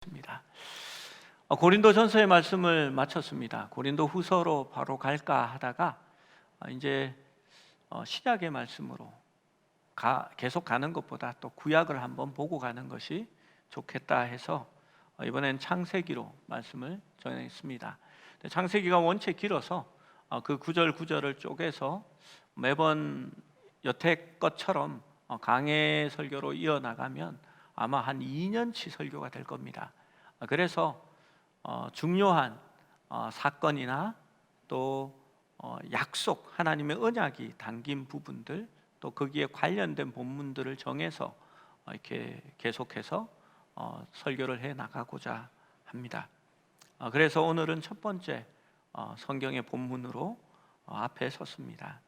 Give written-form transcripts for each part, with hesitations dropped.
있습니다. 고린도전서의 말씀을 마쳤습니다. 고린도후서로 바로 갈까 하다가 이제 신약의 말씀으로 계속 가는 것보다 또 구약을 한번 보고 가는 것이 좋겠다 해서 이번엔 창세기로 말씀을 전했습니다. 창세기가 원체 길어서 그 구절 구절을 쪼개서 매번 여태껏처럼 강해 설교로 이어나가면 아마 한 2년치 설교가 될 겁니다. 그래서 중요한 사건이나 또 약속, 하나님의 언약이 담긴 부분들, 또 거기에 관련된 본문들을 정해서 이렇게 계속해서 설교를 해 나가고자 합니다. 그래서 오늘은 첫 번째 성경의 본문으로 앞에 섰습니다.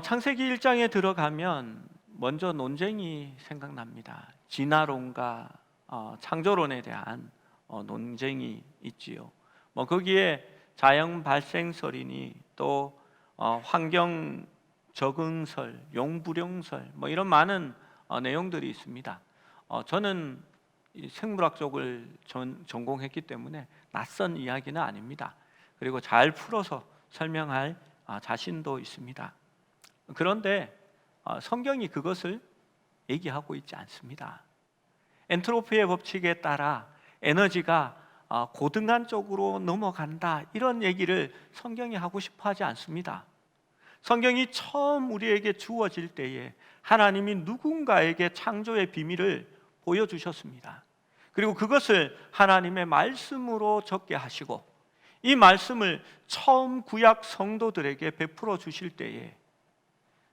창세기 1장에 들어가면 먼저 논쟁이 생각납니다. 진화론과 창조론에 대한 논쟁이 있지요. 거기에 자연 발생설이니 또 환경 적응설, 용불용설 이런 많은 내용들이 있습니다. 저는 생물학 쪽을 전공했기 때문에 낯선 이야기는 아닙니다. 그리고 잘 풀어서 설명할 자신도 있습니다. 그런데 성경이 그것을 얘기하고 있지 않습니다. 엔트로피의 법칙에 따라 에너지가 고등한 쪽으로 넘어간다, 이런 얘기를 성경이 하고 싶어 하지 않습니다. 성경이 처음 우리에게 주어질 때에 하나님이 누군가에게 창조의 비밀을 보여주셨습니다. 그리고 그것을 하나님의 말씀으로 적게 하시고 이 말씀을 처음 구약 성도들에게 베풀어 주실 때에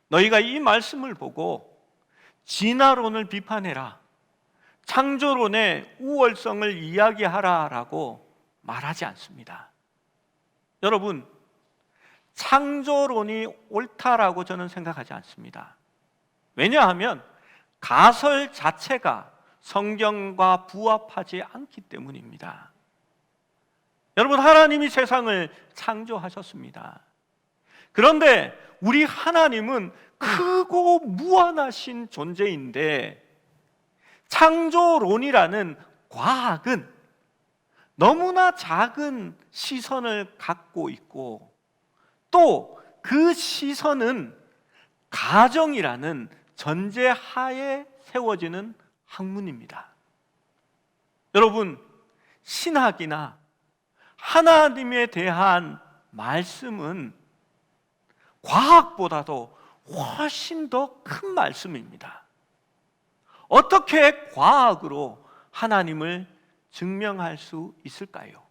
너희가 이 말씀을 보고 진화론을 비판해라, 창조론의 우월성을 이야기하라라고 말하지 않습니다. 여러분, 창조론이 옳다라고 저는 생각하지 않습니다. 왜냐하면 가설 자체가 성경과 부합하지 않기 때문입니다. 여러분, 하나님이 세상을 창조하셨습니다. 그런데 우리 하나님은 크고 무한하신 존재인데 창조론이라는 과학은 너무나 작은 시선을 갖고 있고 또 그 시선은 가정이라는 전제하에 세워지는 학문입니다. 여러분, 신학이나 하나님에 대한 말씀은 과학보다도 훨씬 더 큰 말씀입니다. 어떻게 과학으로 하나님을 증명할 수 있을까요?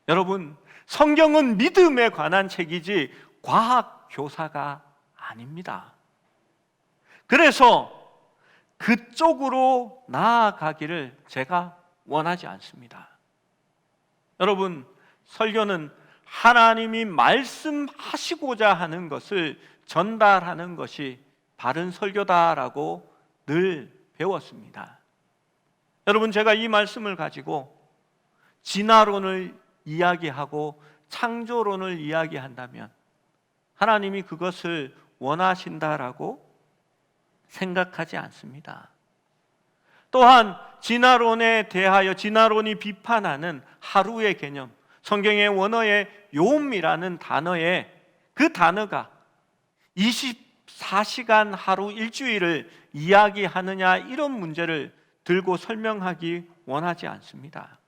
여러분, 성경은 믿음에 관한 책이지 과학 교사가 아닙니다. 그래서 그쪽으로 나아가기를 제가 원하지 않습니다. 여러분, 설교는 하나님이 말씀하시고자 하는 것을 전달하는 것이 바른 설교다라고 늘 배웠습니다. 여러분, 제가 이 말씀을 가지고 진화론을 이야기하고 창조론을 이야기한다면 하나님이 그것을 원하신다라고 생각하지 않습니다. 또한 진화론에 대하여 진화론이 비판하는 하루의 개념, 성경의 원어의 요음이라는 단어에 그 단어가 24시간 하루 일주일을 이야기하느냐, 이런 문제를 들고 설명하기 원하지 않습니다.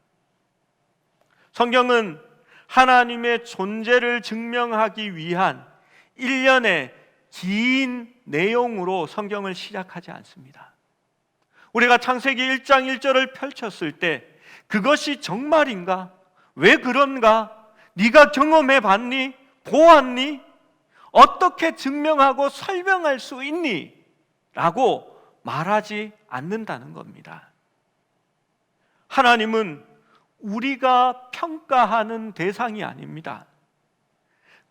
성경은 하나님의 존재를 증명하기 위한 일련의 긴 내용으로 성경을 시작하지 않습니다. 우리가 창세기 1장 1절을 펼쳤을 때 그것이 정말인가? 왜 그런가? 네가 경험해 봤니? 보았니? 어떻게 증명하고 설명할 수 있니? 라고 말하지 않는다는 겁니다. 하나님은 우리가 평가하는 대상이 아닙니다.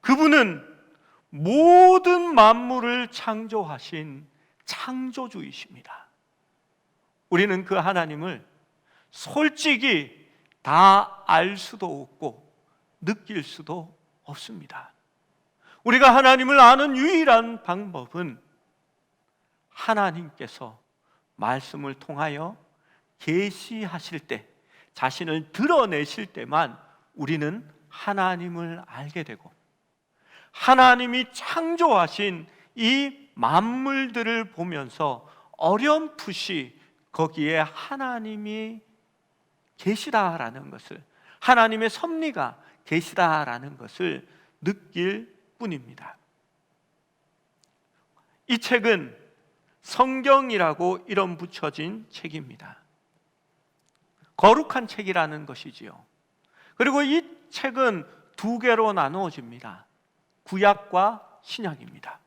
그분은 모든 만물을 창조하신 창조주이십니다. 우리는 그 하나님을 솔직히 다 알 수도 없고 느낄 수도 없습니다. 우리가 하나님을 아는 유일한 방법은 하나님께서 말씀을 통하여 계시하실 때, 자신을 드러내실 때만 우리는 하나님을 알게 되고, 하나님이 창조하신 이 만물들을 보면서 어렴풋이 거기에 하나님이 계시다라는 것을, 하나님의 섭리가 계시다라는 것을 느낄 뿐입니다. 이 책은 성경이라고 이름 붙여진 책입니다. 거룩한 책이라는 것이지요. 그리고 이 책은 두 개로 나누어집니다. 구약과 신약입니다.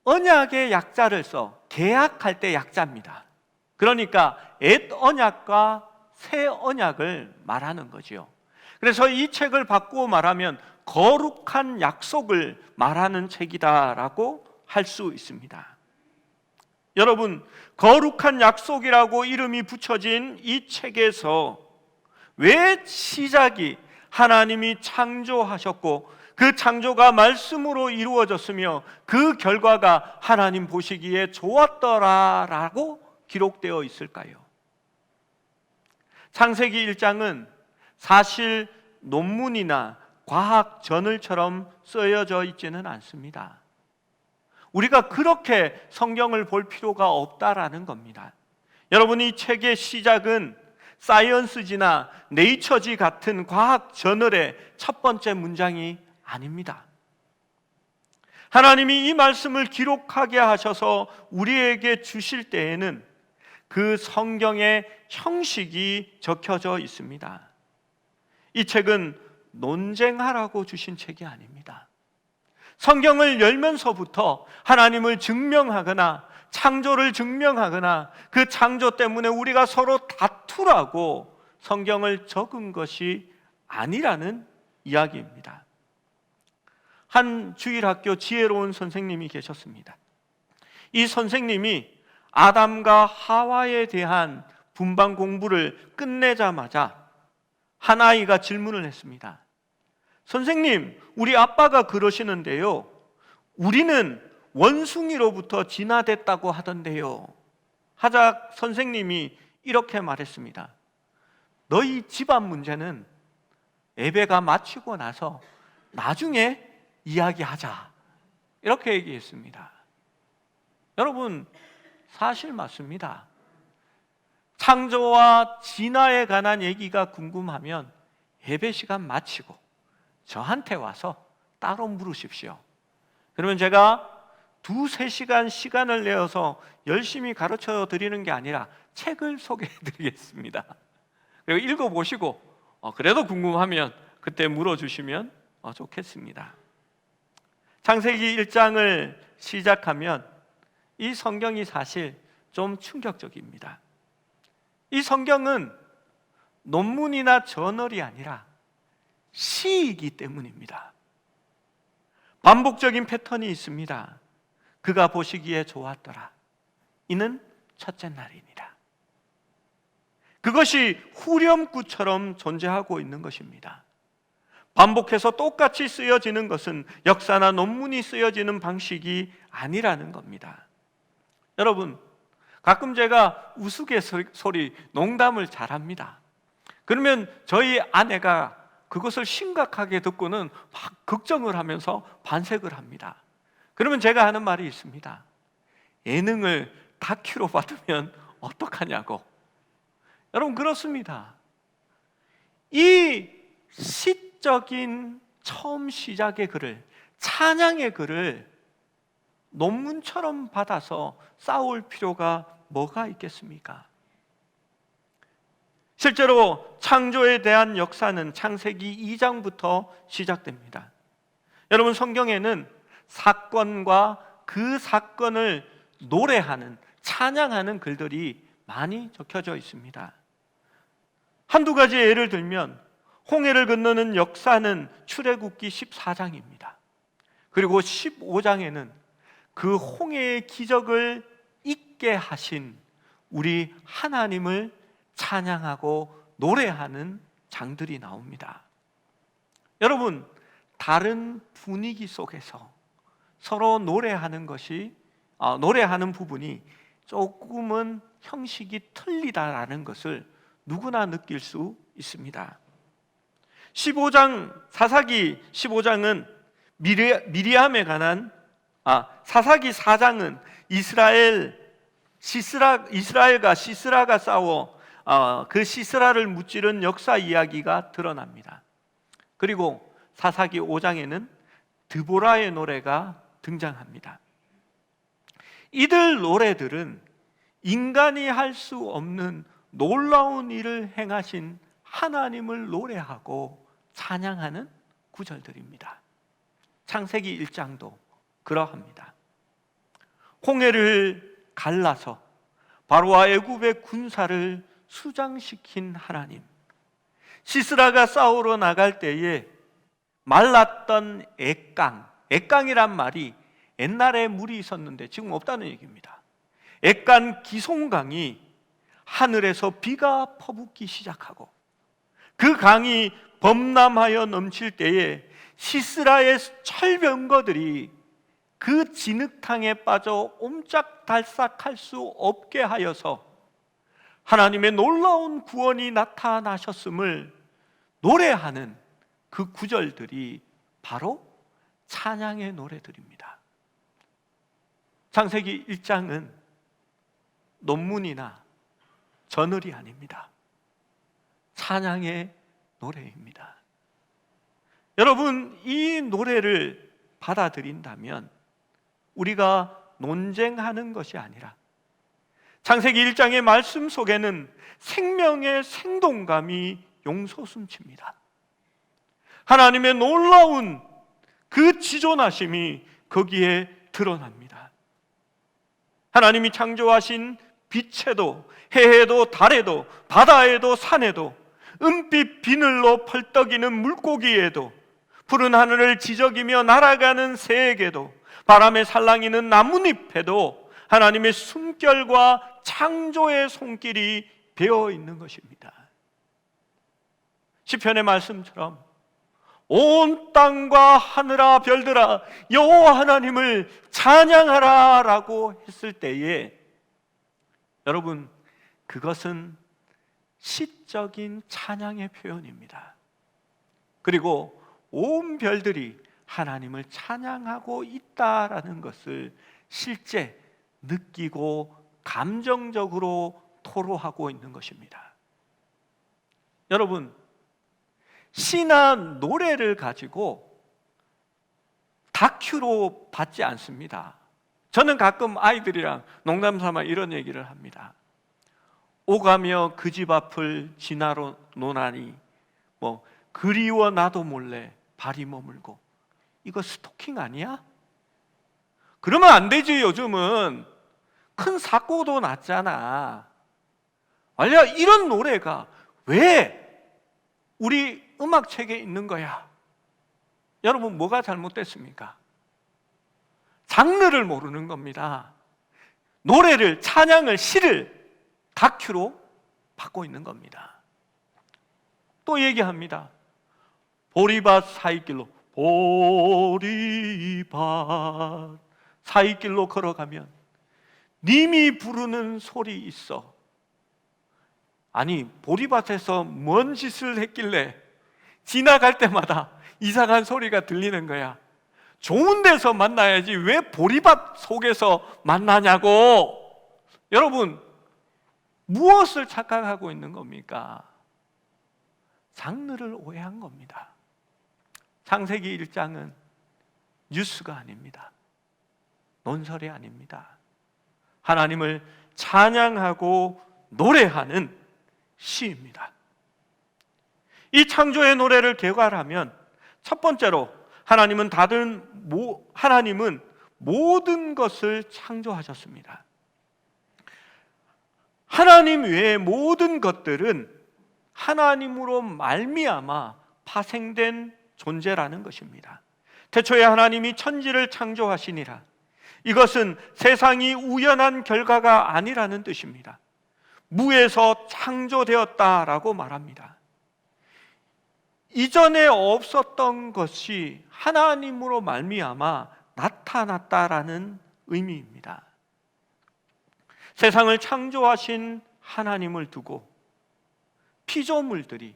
언약의 약자를 써 개약할 때 약자입니다. 그러니까 옛 언약과 새 언약을 말하는 거지요. 그래서 이 책을 바꾸어 말하면 거룩한 약속을 말하는 책이다라고 할 수 있습니다. 여러분, 거룩한 약속이라고 이름이 붙여진 이 책에서 왜 시작이 하나님이 창조하셨고 그 창조가 말씀으로 이루어졌으며 그 결과가 하나님 보시기에 좋았더라라고 기록되어 있을까요? 창세기 1장은 사실 논문이나 과학 저널처럼 쓰여져 있지는 않습니다. 우리가 그렇게 성경을 볼 필요가 없다라는 겁니다. 여러분, 이 책의 시작은 사이언스지나 네이처지 같은 과학 저널의 첫 번째 문장이 아닙니다. 하나님이 이 말씀을 기록하게 하셔서 우리에게 주실 때에는 그 성경의 형식이 적혀져 있습니다. 이 책은 논쟁하라고 주신 책이 아닙니다. 성경을 열면서부터 하나님을 증명하거나 창조를 증명하거나 그 창조 때문에 우리가 서로 다투라고 성경을 적은 것이 아니라는 이야기입니다. 한 주일학교 지혜로운 선생님이 계셨습니다. 이 선생님이 아담과 하와에 대한 분방 공부를 끝내자마자 한 아이가 질문을 했습니다. 선생님, 우리 아빠가 그러시는데요, 우리는 원숭이로부터 진화됐다고 하던데요. 하자 선생님이 이렇게 말했습니다. 너희 집안 문제는 예배가 마치고 나서 나중에 이야기하자, 이렇게 얘기했습니다. 여러분, 사실 맞습니다. 창조와 진화에 관한 얘기가 궁금하면 예배 시간 마치고 저한테 와서 따로 물으십시오. 그러면 제가 2-3시간 시간을 내어서 열심히 가르쳐 드리는 게 아니라 책을 소개해 드리겠습니다. 그리고 읽어보시고 그래도 궁금하면 그때 물어주시면 좋겠습니다. 창세기 1장을 시작하면 이 성경이 사실 좀 충격적입니다. 이 성경은 논문이나 저널이 아니라 시이기 때문입니다. 반복적인 패턴이 있습니다. 그가 보시기에 좋았더라. 이는 첫째 날이니라. 그것이 후렴구처럼 존재하고 있는 것입니다. 반복해서 똑같이 쓰여지는 것은 역사나 논문이 쓰여지는 방식이 아니라는 겁니다. 여러분, 가끔 제가 우스갯소리, 농담을 잘합니다. 그러면 저희 아내가 그것을 심각하게 듣고는 막 걱정을 하면서 반색을 합니다. 그러면 제가 하는 말이 있습니다. 예능을 다큐로 받으면 어떡하냐고. 여러분, 그렇습니다. 이 시적인 처음 시작의 글을, 찬양의 글을 논문처럼 받아서 싸울 필요가 뭐가 있겠습니까? 실제로 창조에 대한 역사는 창세기 2장부터 시작됩니다. 여러분, 성경에는 사건과 그 사건을 노래하는, 찬양하는 글들이 많이 적혀져 있습니다. 한두 가지 예를 들면 홍해를 건너는 역사는 출애굽기 14장입니다. 그리고 15장에는 그 홍해의 기적을 있게 하신 우리 하나님을 찬양하고 노래하는 장들이 나옵니다. 여러분, 다른 분위기 속에서 서로 노래하는 부분이 조금은 형식이 틀리다라는 것을 누구나 느낄 수 있습니다. 사사기 15장은 미리암에 관한 사사기 4장은 이스라엘과 시스라가 싸워 그 시스라를 무찌른 역사 이야기가 드러납니다. 그리고 사사기 5장에는 드보라의 노래가 등장합니다. 이들 노래들은 인간이 할 수 없는 놀라운 일을 행하신 하나님을 노래하고 찬양하는 구절들입니다. 창세기 1장도 그러합니다. 홍해를 갈라서 바로와 애굽의 군사를 수장시킨 하나님, 시스라가 싸우러 나갈 때에 말랐던 액강이란 말이 옛날에 물이 있었는데 지금 없다는 얘기입니다. 액간 기송강이 하늘에서 비가 퍼붓기 시작하고 그 강이 범람하여 넘칠 때에 시스라의 철병거들이 그 진흙탕에 빠져 옴짝달싹할 수 없게 하여서 하나님의 놀라운 구원이 나타나셨음을 노래하는 그 구절들이 바로 찬양의 노래들입니다. 창세기 1장은 논문이나 저널이 아닙니다. 찬양의 노래입니다. 여러분, 이 노래를 받아들인다면 우리가 논쟁하는 것이 아니라 창세기 1장의 말씀 속에는 생명의 생동감이 용솟음칩니다. 하나님의 놀라운 그 지존하심이 거기에 드러납니다. 하나님이 창조하신 빛에도 해에도 달에도 바다에도 산에도 은빛 비늘로 펄떡이는 물고기에도 푸른 하늘을 지저귀며 날아가는 새에게도 바람에 살랑이는 나뭇잎에도 하나님의 숨결과 창조의 손길이 배어 있는 것입니다. 시편의 말씀처럼 온 땅과 하늘아 별들아 여호와 하나님을 찬양하라 라고 했을 때에 여러분, 그것은 시적인 찬양의 표현입니다. 그리고 온 별들이 하나님을 찬양하고 있다라는 것을 실제 느끼고 감정적으로 토로하고 있는 것입니다. 여러분, 시나 노래를 가지고 다큐로 받지 않습니다. 저는 가끔 아이들이랑 농담삼아 이런 얘기를 합니다. 오가며 그 집 앞을 지나러 노나니 그리워 나도 몰래 발이 머물고. 이거 스토킹 아니야? 그러면 안 되지. 요즘은 큰 사고도 났잖아. 만약 이런 노래가 왜 우리 음악책에 있는 거야? 여러분, 뭐가 잘못됐습니까? 장르를 모르는 겁니다. 노래를, 찬양을, 시를 다큐로 받고 있는 겁니다. 또 얘기합니다. 보리밭 사이길로, 보리밭 사이길로 걸어가면 님이 부르는 소리 있어. 아니, 보리밭에서 뭔 짓을 했길래 지나갈 때마다 이상한 소리가 들리는 거야. 좋은 데서 만나야지 왜 보리밭 속에서 만나냐고. 여러분, 무엇을 착각하고 있는 겁니까? 장르를 오해한 겁니다. 창세기 1장은 뉴스가 아닙니다. 논설이 아닙니다. 하나님을 찬양하고 노래하는 시입니다. 이 창조의 노래를 개괄하면 첫 번째로 하나님은 모든 것을 창조하셨습니다. 하나님 외의 모든 것들은 하나님으로 말미암아 파생된 존재라는 것입니다. 태초에 하나님이 천지를 창조하시니라. 이것은 세상이 우연한 결과가 아니라는 뜻입니다. 무에서 창조되었다라고 말합니다. 이전에 없었던 것이 하나님으로 말미암아 나타났다라는 의미입니다. 세상을 창조하신 하나님을 두고 피조물들이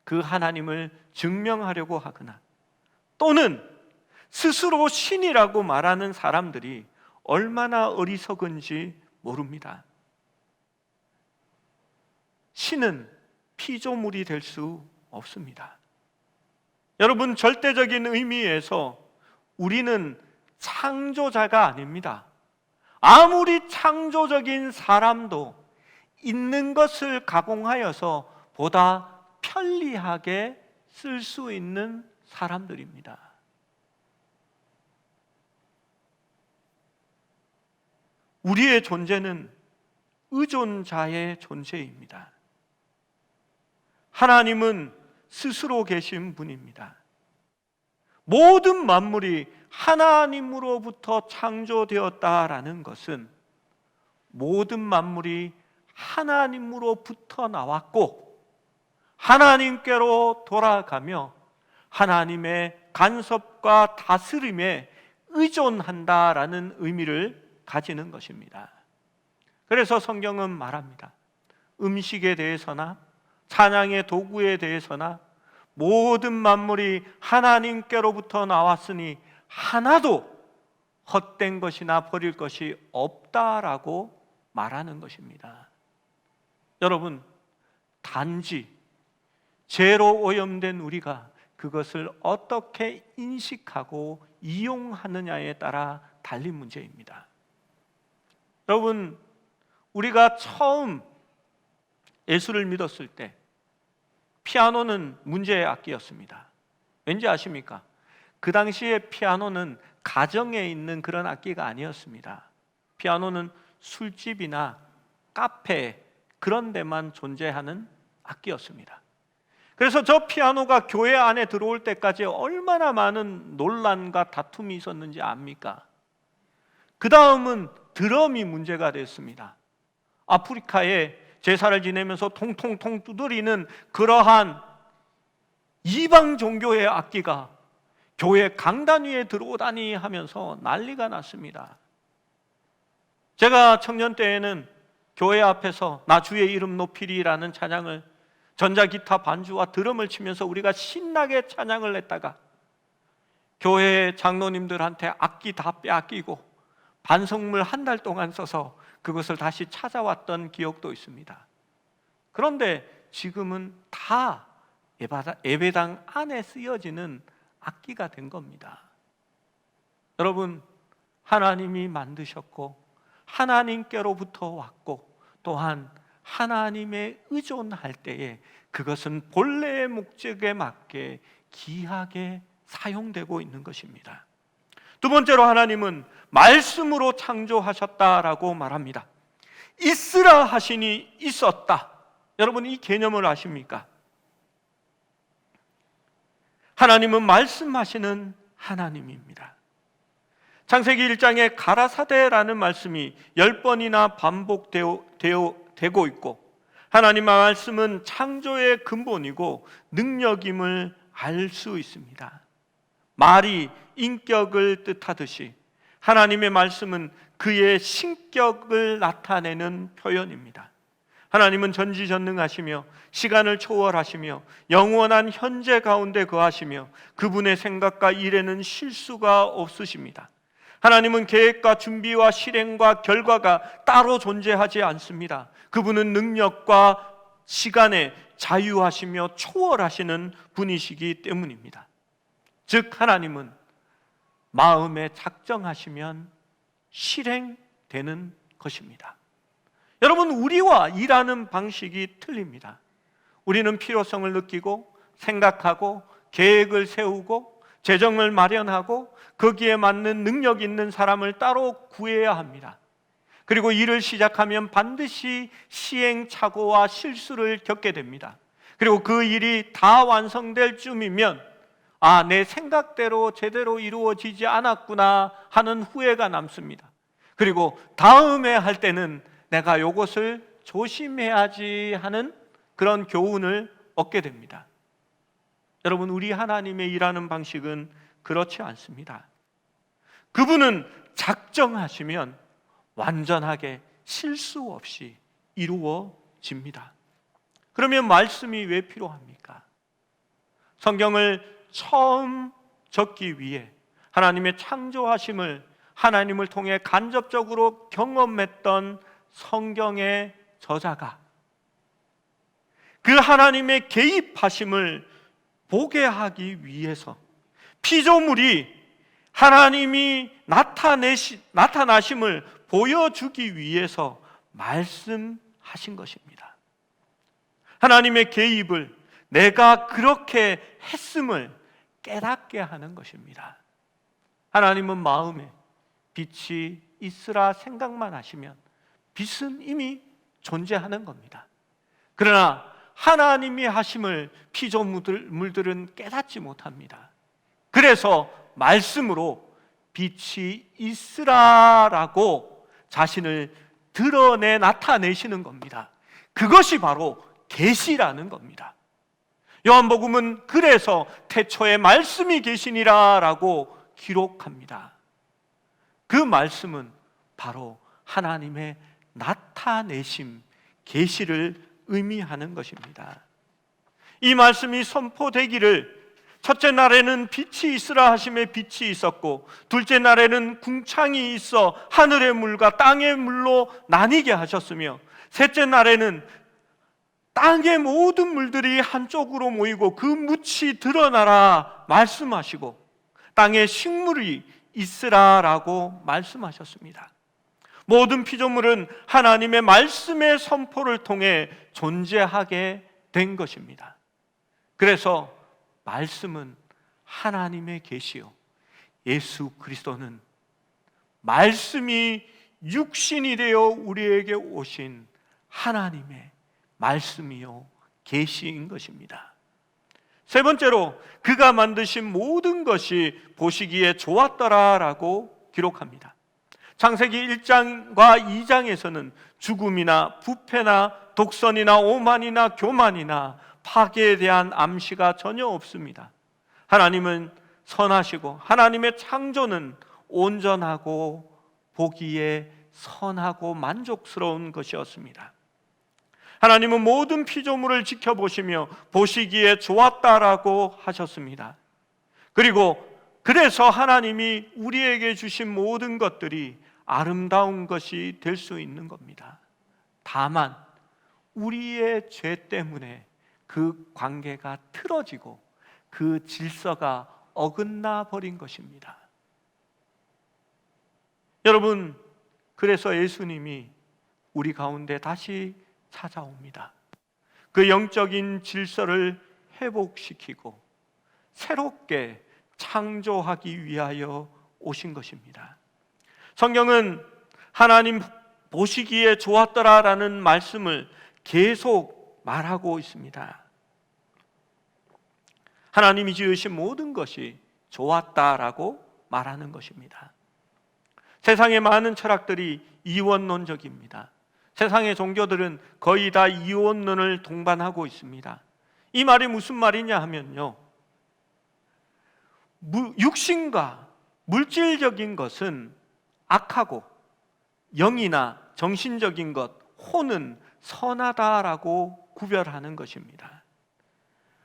그 하나님을 증명하려고 하거나 또는 스스로 신이라고 말하는 사람들이 얼마나 어리석은지 모릅니다. 신은 피조물이 될 수 없습니다. 여러분, 절대적인 의미에서 우리는 창조자가 아닙니다. 아무리 창조적인 사람도 있는 것을 가공하여서 보다 편리하게 쓸 수 있는 사람들입니다. 우리의 존재는 의존자의 존재입니다. 하나님은 스스로 계신 분입니다. 모든 만물이 하나님으로부터 창조되었다라는 것은 모든 만물이 하나님으로부터 나왔고 하나님께로 돌아가며 하나님의 간섭과 다스림에 의존한다라는 의미를 가지는 것입니다. 그래서 성경은 말합니다. 음식에 대해서나 찬양의 도구에 대해서나 모든 만물이 하나님께로부터 나왔으니 하나도 헛된 것이나 버릴 것이 없다라고 말하는 것입니다. 여러분, 단지 죄로 오염된 우리가 그것을 어떻게 인식하고 이용하느냐에 따라 달린 문제입니다. 여러분, 우리가 처음 예수를 믿었을 때 피아노는 문제의 악기였습니다. 왠지 아십니까? 그 당시에 피아노는 가정에 있는 그런 악기가 아니었습니다. 피아노는 술집이나 카페 그런 데만 존재하는 악기였습니다. 그래서 저 피아노가 교회 안에 들어올 때까지 얼마나 많은 논란과 다툼이 있었는지 압니까? 그 다음은 드럼이 문제가 됐습니다. 아프리카에 제사를 지내면서 통통통 두드리는 그러한 이방 종교의 악기가 교회 강단 위에 들어오다니 하면서 난리가 났습니다. 제가 청년 때에는 교회 앞에서 나 주의 이름 높이리라는 찬양을 전자기타 반주와 드럼을 치면서 우리가 신나게 찬양을 했다가 교회 장로님들한테 악기 다 빼앗기고 반성물 한 달 동안 써서 그것을 다시 찾아왔던 기억도 있습니다. 그런데 지금은 다 예배당 안에 쓰여지는 악기가 된 겁니다. 여러분, 하나님이 만드셨고 하나님께로부터 왔고 또한 하나님에 의존할 때에 그것은 본래의 목적에 맞게 귀하게 사용되고 있는 것입니다. 두 번째로 하나님은 말씀으로 창조하셨다라고 말합니다. 있으라 하시니 있었다. 여러분, 이 개념을 아십니까? 하나님은 말씀하시는 하나님입니다. 창세기 1장에 가라사대라는 말씀이 10번이나 반복되고 있고 하나님의 말씀은 창조의 근본이고 능력임을 알 수 있습니다. 말이 인격을 뜻하듯이 하나님의 말씀은 그의 신격을 나타내는 표현입니다. 하나님은 전지전능하시며 시간을 초월하시며 영원한 현재 가운데 거하시며 그분의 생각과 일에는 실수가 없으십니다. 하나님은 계획과 준비와 실행과 결과가 따로 존재하지 않습니다. 그분은 능력과 시간에 자유하시며 초월하시는 분이시기 때문입니다. 즉 하나님은 마음에 작정하시면 실행되는 것입니다. 여러분, 우리와 일하는 방식이 틀립니다. 우리는 필요성을 느끼고 생각하고 계획을 세우고 재정을 마련하고 거기에 맞는 능력 있는 사람을 따로 구해야 합니다. 그리고 일을 시작하면 반드시 시행착오와 실수를 겪게 됩니다. 그리고 그 일이 다 완성될 쯤이면 내 생각대로 제대로 이루어지지 않았구나 하는 후회가 남습니다. 그리고 다음에 할 때는 내가 이것을 조심해야지 하는 그런 교훈을 얻게 됩니다. 여러분, 우리 하나님의 일하는 방식은 그렇지 않습니다. 그분은 작정하시면 완전하게 실수 없이 이루어집니다. 그러면 말씀이 왜 필요합니까? 성경을 처음 적기 위해 하나님의 창조하심을 하나님을 통해 간접적으로 경험했던 성경의 저자가 그 하나님의 개입하심을 보게 하기 위해서 피조물이 하나님이 나타나심을 보여주기 위해서 말씀하신 것입니다. 하나님의 개입을 내가 그렇게 했음을 깨닫게 하는 것입니다. 하나님은 마음에 빛이 있으라 생각만 하시면 빛은 이미 존재하는 겁니다. 그러나 하나님이 하심을 피조물들은 깨닫지 못합니다. 그래서 말씀으로 빛이 있으라라고 자신을 드러내 나타내시는 겁니다. 그것이 바로 계시라는 겁니다. 요한복음은 그래서 태초에 말씀이 계시니라라고 기록합니다. 그 말씀은 바로 하나님의 나타내심, 계시를 의미하는 것입니다. 이 말씀이 선포되기를 첫째 날에는 빛이 있으라 하심에 빛이 있었고 둘째 날에는 궁창이 있어 하늘의 물과 땅의 물로 나뉘게 하셨으며 셋째 날에는 땅의 모든 물들이 한쪽으로 모이고 그 묻이 드러나라 말씀하시고 땅에 식물이 있으라라고 말씀하셨습니다. 모든 피조물은 하나님의 말씀의 선포를 통해 존재하게 된 것입니다. 그래서 말씀은 하나님의 계시요 예수 그리스도는 말씀이 육신이 되어 우리에게 오신 하나님의 말씀이요 계시인 것입니다. 세 번째로 그가 만드신 모든 것이 보시기에 좋았더라라고 기록합니다. 창세기 1장과 2장에서는 죽음이나 부패나 독선이나 오만이나 교만이나 파괴에 대한 암시가 전혀 없습니다. 하나님은 선하시고 하나님의 창조는 온전하고 보기에 선하고 만족스러운 것이었습니다. 하나님은 모든 피조물을 지켜보시며 보시기에 좋았다라고 하셨습니다. 그리고 그래서 하나님이 우리에게 주신 모든 것들이 아름다운 것이 될 수 있는 겁니다. 다만 우리의 죄 때문에 그 관계가 틀어지고 그 질서가 어긋나 버린 것입니다. 여러분, 그래서 예수님이 우리 가운데 다시 찾아옵니다. 그 영적인 질서를 회복시키고 새롭게 창조하기 위하여 오신 것입니다. 성경은 하나님 보시기에 좋았더라라는 말씀을 계속 말하고 있습니다. 하나님이 지으신 모든 것이 좋았다라고 말하는 것입니다. 세상의 많은 철학들이 이원론적입니다. 세상의 종교들은 거의 다 이원론을 동반하고 있습니다. 이 말이 무슨 말이냐 하면요, 육신과 물질적인 것은 악하고 영이나 정신적인 것, 혼은 선하다라고 구별하는 것입니다.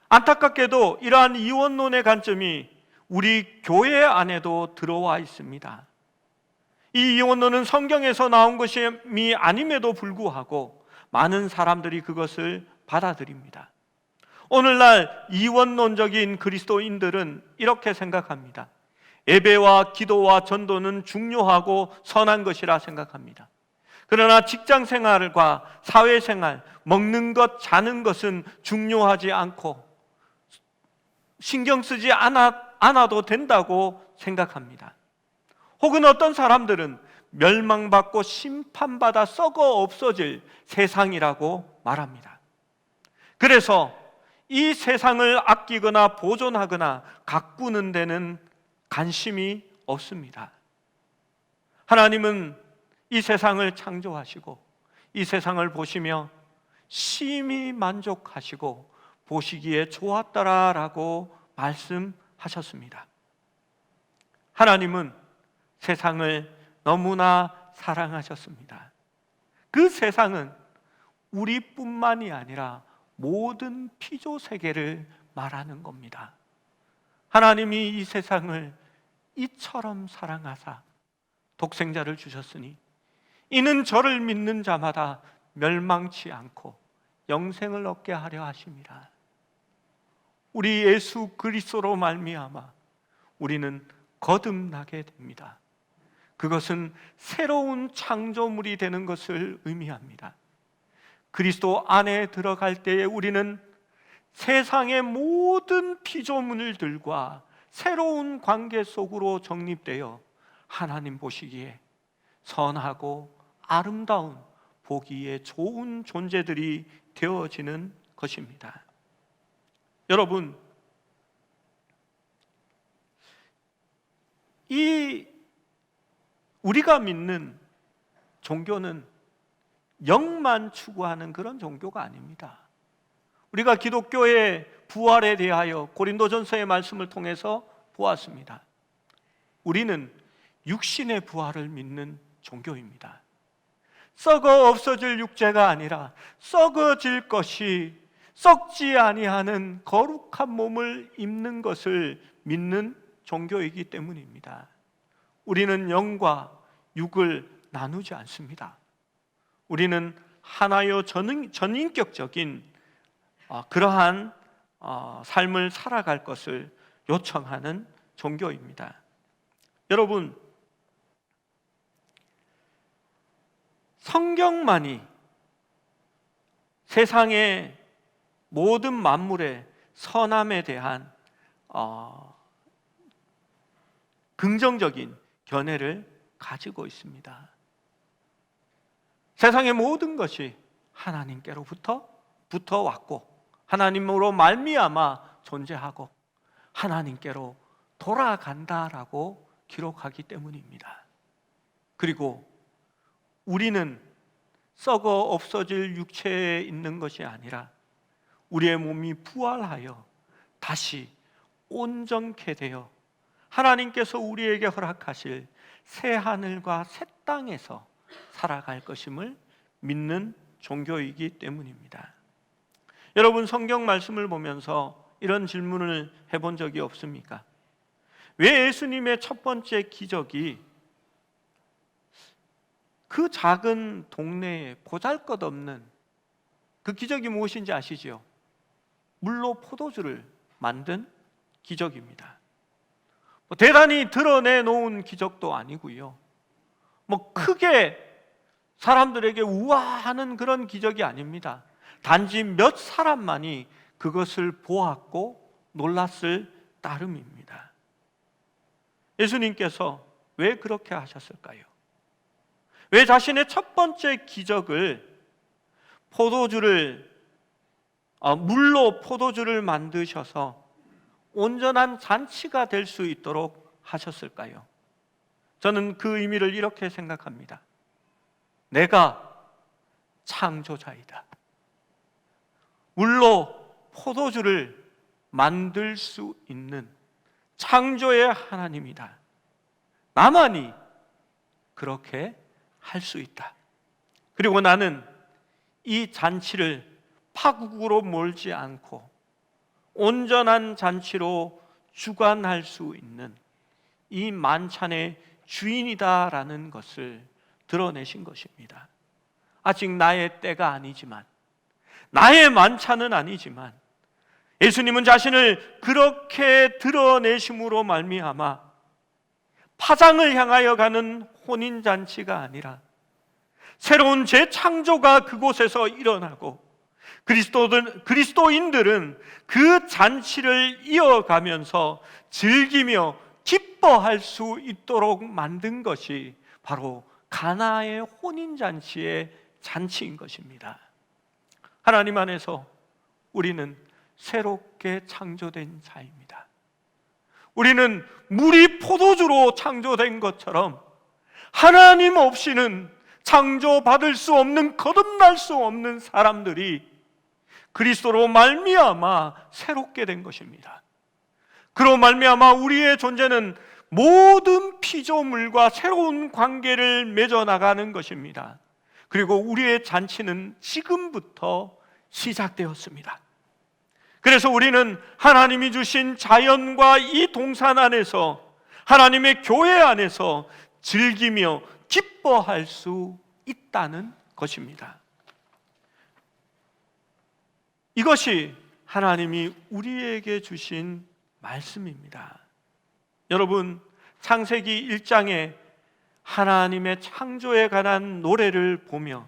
안타깝게도 이러한 이원론의 관점이 우리 교회 안에도 들어와 있습니다. 이 이원론은 성경에서 나온 것이 아님에도 불구하고 많은 사람들이 그것을 받아들입니다. 오늘날 이원론적인 그리스도인들은 이렇게 생각합니다. 예배와 기도와 전도는 중요하고 선한 것이라 생각합니다. 그러나 직장 생활과 사회 생활, 먹는 것, 자는 것은 중요하지 않고 신경 쓰지 않아도 된다고 생각합니다. 혹은 어떤 사람들은 멸망받고 심판받아 썩어 없어질 세상이라고 말합니다. 그래서 이 세상을 아끼거나 보존하거나 가꾸는 데는 관심이 없습니다. 하나님은 이 세상을 창조하시고 이 세상을 보시며 심히 만족하시고 보시기에 좋았더라라고 말씀하셨습니다. 하나님은 세상을 너무나 사랑하셨습니다. 그 세상은 우리뿐만이 아니라 모든 피조 세계를 말하는 겁니다. 하나님이 이 세상을 이처럼 사랑하사 독생자를 주셨으니 이는 저를 믿는 자마다 멸망치 않고 영생을 얻게 하려 하심이라. 우리 예수 그리스도로 말미암아 우리는 거듭나게 됩니다. 그것은 새로운 창조물이 되는 것을 의미합니다. 그리스도 안에 들어갈 때에 우리는 세상의 모든 피조물들과 새로운 관계 속으로 정립되어 하나님 보시기에 선하고 아름다운 보기에 좋은 존재들이 되어지는 것입니다. 여러분, 이 우리가 믿는 종교는 영만 추구하는 그런 종교가 아닙니다. 우리가 기독교의 부활에 대하여 고린도전서의 말씀을 통해서 보았습니다. 우리는 육신의 부활을 믿는 종교입니다. 썩어 없어질 육체가 아니라 썩어질 것이 썩지 아니하는 거룩한 몸을 입는 것을 믿는 종교이기 때문입니다. 우리는 영과 육을 나누지 않습니다. 우리는 하나요 전인격적인 그러한 삶을 살아갈 것을 요청하는 종교입니다. 여러분, 성경만이 세상의 모든 만물의 선함에 대한 긍정적인 견해를 가지고 있습니다. 세상의 모든 것이 하나님께로부터 왔고 하나님으로 말미암아 존재하고 하나님께로 돌아간다라고 기록하기 때문입니다. 그리고 우리는 썩어 없어질 육체에 있는 것이 아니라 우리의 몸이 부활하여 다시 온전케 되어 하나님께서 우리에게 허락하실 새 하늘과 새 땅에서 살아갈 것임을 믿는 종교이기 때문입니다. 여러분, 성경 말씀을 보면서 이런 질문을 해본 적이 없습니까? 왜 예수님의 첫 번째 기적이 그 작은 동네에 보잘것없는 그 기적이 무엇인지 아시죠? 물로 포도주를 만든 기적입니다. 대단히 드러내 놓은 기적도 아니고요, 크게 사람들에게 우아하는 그런 기적이 아닙니다. 단지 몇 사람만이 그것을 보았고 놀랐을 따름입니다. 예수님께서 왜 그렇게 하셨을까요? 왜 자신의 첫 번째 기적을 물로 포도주를 만드셔서 온전한 잔치가 될 수 있도록 하셨을까요? 저는 그 의미를 이렇게 생각합니다. 내가 창조자이다. 물로 포도주를 만들 수 있는 창조의 하나님이다. 나만이 그렇게 할 수 있다. 그리고 나는 이 잔치를 파국으로 몰지 않고 온전한 잔치로 주관할 수 있는 이 만찬의 주인이다라는 것을 드러내신 것입니다. 아직 나의 때가 아니지만, 나의 만찬은 아니지만 예수님은 자신을 그렇게 드러내심으로 말미암아 파장을 향하여 가는 혼인잔치가 아니라 새로운 재창조가 그곳에서 일어나고 그리스도인들은 그 잔치를 이어가면서 즐기며 기뻐할 수 있도록 만든 것이 바로 가나의 혼인잔치의 잔치인 것입니다. 하나님 안에서 우리는 새롭게 창조된 자입니다. 우리는 물이 포도주로 창조된 것처럼 하나님 없이는 창조받을 수 없는, 거듭날 수 없는 사람들이 그리스도로 말미암아 새롭게 된 것입니다. 그로 말미암아 우리의 존재는 모든 피조물과 새로운 관계를 맺어 나가는 것입니다. 그리고 우리의 잔치는 지금부터 시작되었습니다. 그래서 우리는 하나님이 주신 자연과 이 동산 안에서, 하나님의 교회 안에서 즐기며 기뻐할 수 있다는 것입니다. 이것이 하나님이 우리에게 주신 말씀입니다. 여러분, 창세기 1장에 하나님의 창조에 관한 노래를 보며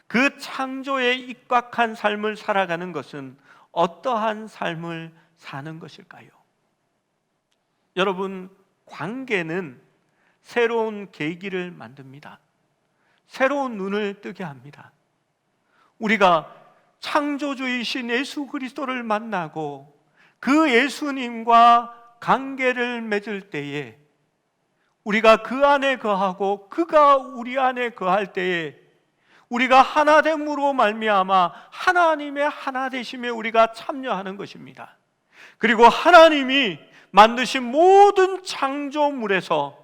그 창조에 입각한 삶을 살아가는 것은 어떠한 삶을 사는 것일까요? 여러분, 관계는 새로운 계기를 만듭니다. 새로운 눈을 뜨게 합니다. 우리가 창조주이신 예수 그리스도를 만나고 그 예수님과 관계를 맺을 때에, 우리가 그 안에 거하고 그가 우리 안에 거할 때에 우리가 하나됨으로 말미암아 하나님의 하나되심에 우리가 참여하는 것입니다. 그리고 하나님이 만드신 모든 창조물에서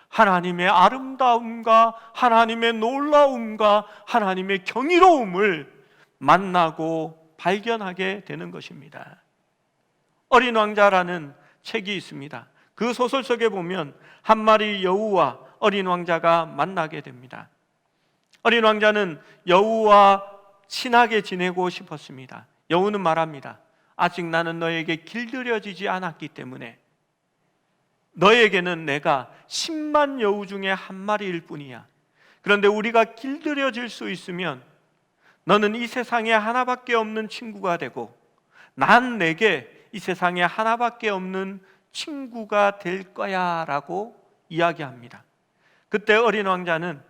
하나님의 아름다움과 하나님의 놀라움과 하나님의 경이로움을 만나고 발견하게 되는 것입니다. 어린 왕자라는 책이 있습니다. 그 소설 속에 보면 한 마리 여우와 어린 왕자가 만나게 됩니다. 어린 왕자는 여우와 친하게 지내고 싶었습니다. 여우는 말합니다. 아직 나는 너에게 길들여지지 않았기 때문에 너에게는 내가 10만 여우 중에 한 마리일 뿐이야. 그런데 우리가 길들여질 수 있으면 너는 이 세상에 하나밖에 없는 친구가 되고 난 내게 이 세상에 하나밖에 없는 친구가 될 거야 라고 이야기합니다. 그때 어린 왕자는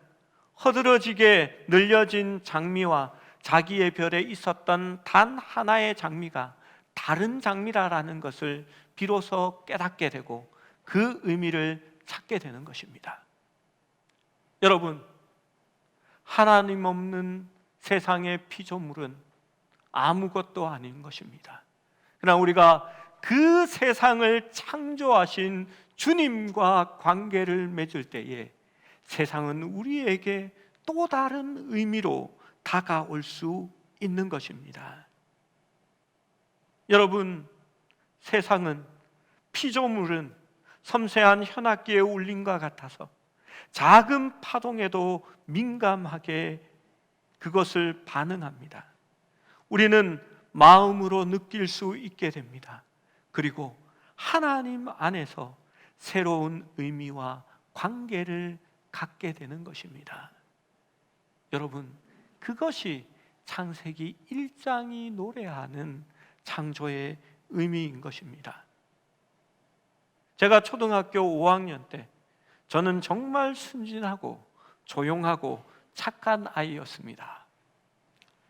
허드러지게 늘려진 장미와 자기의 별에 있었던 단 하나의 장미가 다른 장미라는 것을 비로소 깨닫게 되고 그 의미를 찾게 되는 것입니다. 여러분, 하나님 없는 세상의 피조물은 아무것도 아닌 것입니다. 그러나 우리가 그 세상을 창조하신 주님과 관계를 맺을 때에 세상은 우리에게 또 다른 의미로 다가올 수 있는 것입니다. 여러분, 세상은, 피조물은 섬세한 현악기의 울림과 같아서 작은 파동에도 민감하게 그것을 반응합니다. 우리는 마음으로 느낄 수 있게 됩니다. 그리고 하나님 안에서 새로운 의미와 관계를 갖게 되는 것입니다. 여러분, 그것이 창세기 1장이 노래하는 창조의 의미인 것입니다. 제가 초등학교 5학년 때 저는 정말 순진하고 조용하고 착한 아이였습니다.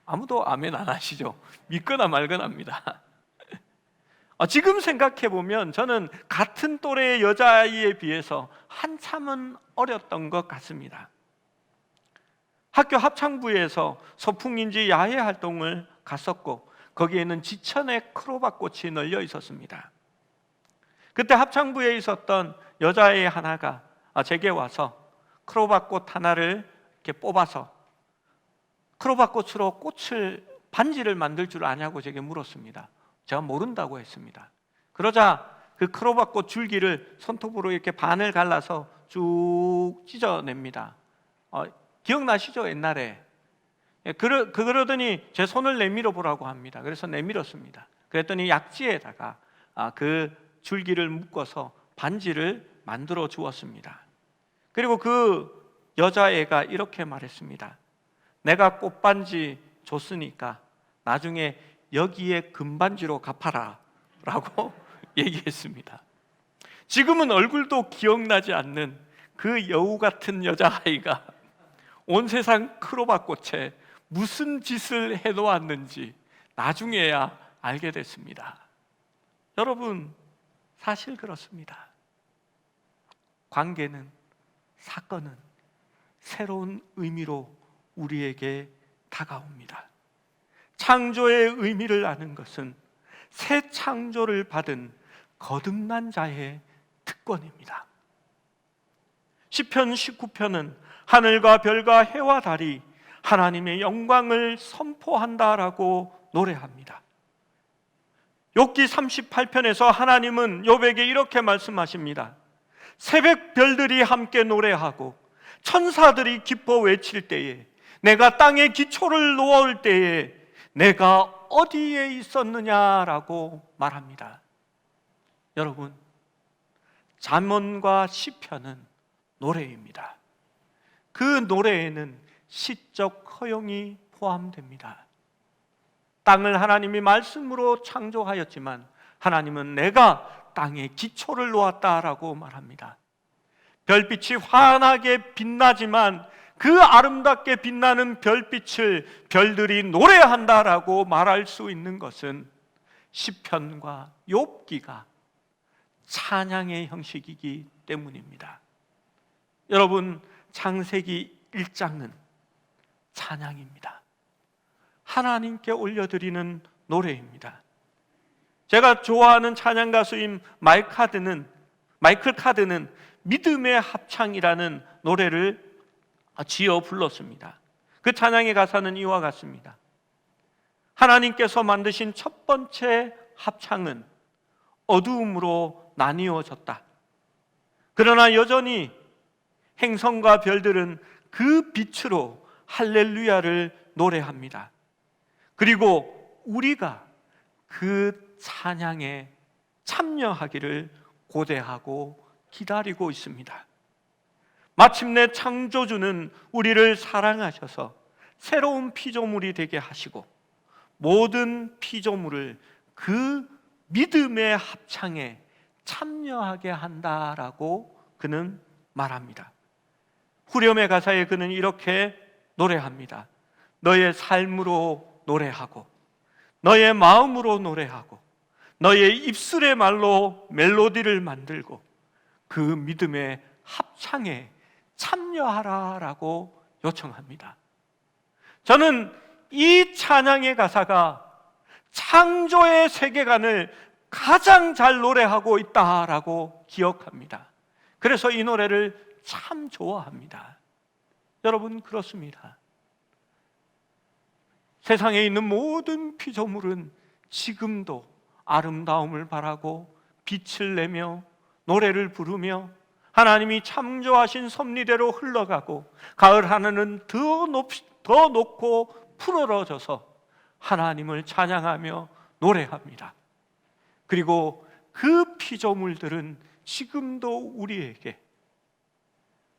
아무도 아멘 안 하시죠? 믿거나 말거나입니다. 지금 생각해보면 저는 같은 또래의 여자아이에 비해서 한참은 어렸던 것 같습니다. 학교 합창부에서 소풍인지 야외 활동을 갔었고 거기에는 지천에 크로바꽃이 널려 있었습니다. 그때 합창부에 있었던 여자아이 하나가 제게 와서 크로바꽃 하나를 이렇게 뽑아서 크로바꽃으로 반지를 만들 줄 아냐고 제게 물었습니다. 제가 모른다고 했습니다. 그러자 그 크로바꽃 줄기를 손톱으로 이렇게 반을 갈라서 쭉 찢어냅니다. 기억나시죠? 옛날에 그러더니 제 손을 내밀어 보라고 합니다. 그래서 내밀었습니다. 그랬더니 약지에다가 그 줄기를 묶어서 반지를 만들어 주었습니다. 그리고 그 여자애가 이렇게 말했습니다. 내가 꽃반지 줬으니까 나중에 여기에 금반지로 갚아라 라고 얘기했습니다. 지금은 얼굴도 기억나지 않는 그 여우 같은 여자아이가 온 세상 크로바꽃에 무슨 짓을 해놓았는지 나중에야 알게 됐습니다. 여러분, 사실 그렇습니다. 관계는, 사건은 새로운 의미로 우리에게 다가옵니다. 창조의 의미를 아는 것은 새 창조를 받은 거듭난 자의 특권입니다. 시편 19편은 하늘과 별과 해와 달이 하나님의 영광을 선포한다라고 노래합니다. 욥기 38편에서 하나님은 욥에게 이렇게 말씀하십니다. 새벽 별들이 함께 노래하고 천사들이 기뻐 외칠 때에, 내가 땅에 기초를 놓을 때에 내가 어디에 있었느냐라고 말합니다. 여러분, 잠언과 시편은 노래입니다. 그 노래에는 시적 허용이 포함됩니다. 땅을 하나님이 말씀으로 창조하였지만 하나님은 내가 땅에 기초를 놓았다라고 말합니다. 별빛이 환하게 빛나지만 그 아름답게 빛나는 별빛을 별들이 노래한다라고 말할 수 있는 것은 시편과 욥기가 찬양의 형식이기 때문입니다. 여러분, 창세기 1장은 찬양입니다. 하나님께 올려드리는 노래입니다. 제가 좋아하는 찬양 가수인 마이클 카드는 믿음의 합창이라는 노래를 지어 불렀습니다. 그 찬양의 가사는 이와 같습니다. 하나님께서 만드신 첫 번째 합창은 어두움으로 나뉘어졌다. 그러나 여전히 행성과 별들은 그 빛으로 할렐루야를 노래합니다. 그리고 우리가 그 찬양에 참여하기를 고대하고 기다리고 있습니다. 마침내 창조주는 우리를 사랑하셔서 새로운 피조물이 되게 하시고 모든 피조물을 그 믿음의 합창에 참여하게 한다라고 그는 말합니다. 후렴의 가사에 그는 이렇게 노래합니다. 너의 삶으로 노래하고 너의 마음으로 노래하고 너의 입술의 말로 멜로디를 만들고 그 믿음의 합창에 참여하라라고 요청합니다. 저는 이 찬양의 가사가 창조의 세계관을 가장 잘 노래하고 있다라고 기억합니다. 그래서 이 노래를 참 좋아합니다. 여러분, 그렇습니다. 세상에 있는 모든 피조물은 지금도 아름다움을 바라고 빛을 내며 노래를 부르며 하나님이 창조하신 섭리대로 흘러가고 가을 하늘은 더 높고 푸르러져서 하나님을 찬양하며 노래합니다. 그리고 그 피조물들은 지금도 우리에게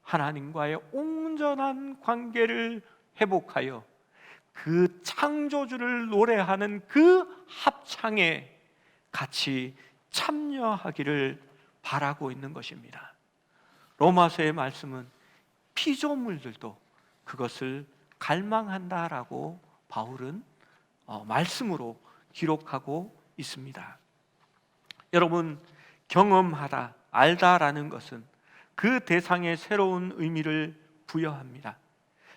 하나님과의 온전한 관계를 회복하여 그 창조주를 노래하는 그 합창에 같이 참여하기를 바라고 있는 것입니다. 로마서의 말씀은 피조물들도 그것을 갈망한다라고 바울은 말씀으로 기록하고 있습니다. 여러분, 경험하다, 알다라는 것은 그 대상에 새로운 의미를 부여합니다.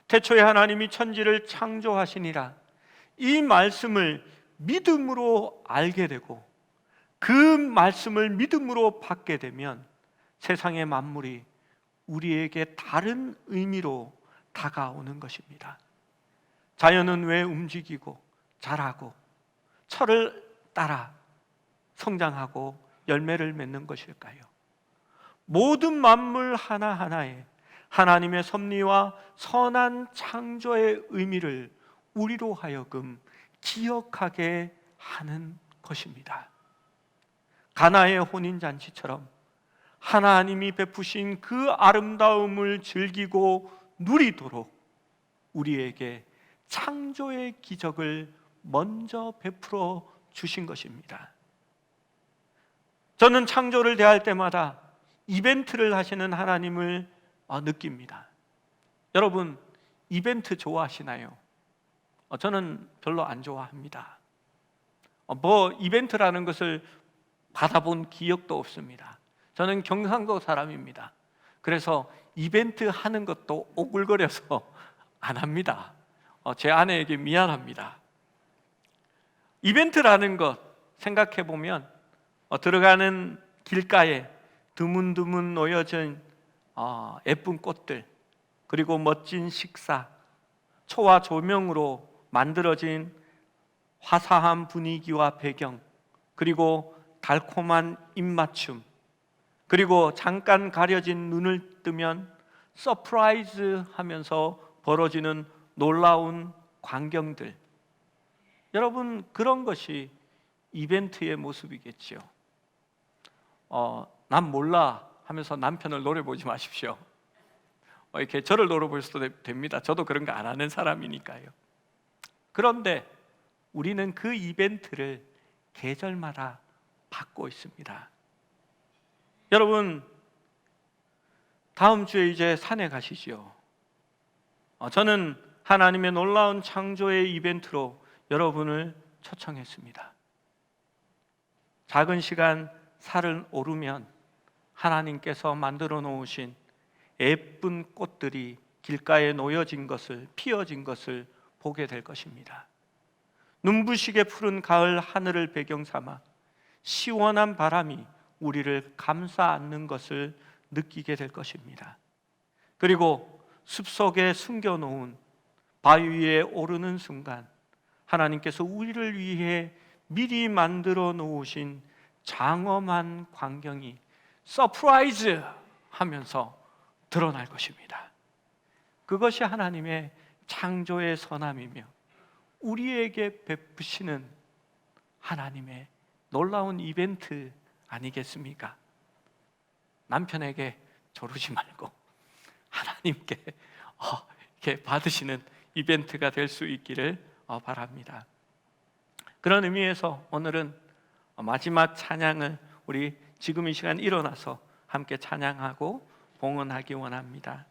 태초에 하나님이 천지를 창조하시니라, 이 말씀을 믿음으로 알게 되고 그 말씀을 믿음으로 받게 되면 세상의 만물이 우리에게 다른 의미로 다가오는 것입니다. 자연은 왜 움직이고 자라고 철을 따라 성장하고 열매를 맺는 것일까요? 모든 만물 하나하나에 하나님의 섭리와 선한 창조의 의미를 우리로 하여금 기억하게 하는 것입니다. 가나의 혼인잔치처럼 하나님이 베푸신 그 아름다움을 즐기고 누리도록 우리에게 창조의 기적을 먼저 베풀어 주신 것입니다. 저는 창조를 대할 때마다 이벤트를 하시는 하나님을 느낍니다. 여러분, 이벤트 좋아하시나요? 저는 별로 안 좋아합니다. 이벤트라는 것을 받아본 기억도 없습니다. 저는 경상도 사람입니다. 그래서 이벤트 하는 것도 오글거려서 안 합니다. 제 아내에게 미안합니다. 이벤트라는 것 생각해 보면 들어가는 길가에 드문드문 놓여진 예쁜 꽃들, 그리고 멋진 식사, 초와 조명으로 만들어진 화사한 분위기와 배경, 그리고 달콤한 입맞춤, 그리고 잠깐 가려진 눈을 뜨면 서프라이즈 하면서 벌어지는 놀라운 광경들. 여러분, 그런 것이 이벤트의 모습이겠지요. 난 몰라 하면서 남편을 노려보지 마십시오. 이렇게 저를 노려보셔도 됩니다. 저도 그런 거 안 하는 사람이니까요. 그런데 우리는 그 이벤트를 계절마다 받고 있습니다. 여러분, 다음 주에 이제 산에 가시죠. 저는 하나님의 놀라운 창조의 이벤트로 여러분을 초청했습니다. 작은 시간 산을 오르면 하나님께서 만들어 놓으신 예쁜 꽃들이 길가에 놓여진 것을, 피어진 것을 보게 될 것입니다. 눈부시게 푸른 가을 하늘을 배경 삼아 시원한 바람이 우리를 감싸 안는 것을 느끼게 될 것입니다. 그리고 숲속에 숨겨놓은 바위 위에 오르는 순간 하나님께서 우리를 위해 미리 만들어 놓으신 장엄한 광경이 서프라이즈 하면서 드러날 것입니다. 그것이 하나님의 창조의 선함이며 우리에게 베푸시는 하나님의 놀라운 이벤트 아니겠습니까? 남편에게 조르지 말고 하나님께 이렇게 받으시는 이벤트가 될 수 있기를 바랍니다. 그런 의미에서 오늘은 마지막 찬양을 우리 지금 이 시간 일어나서 함께 찬양하고 봉헌하기 원합니다.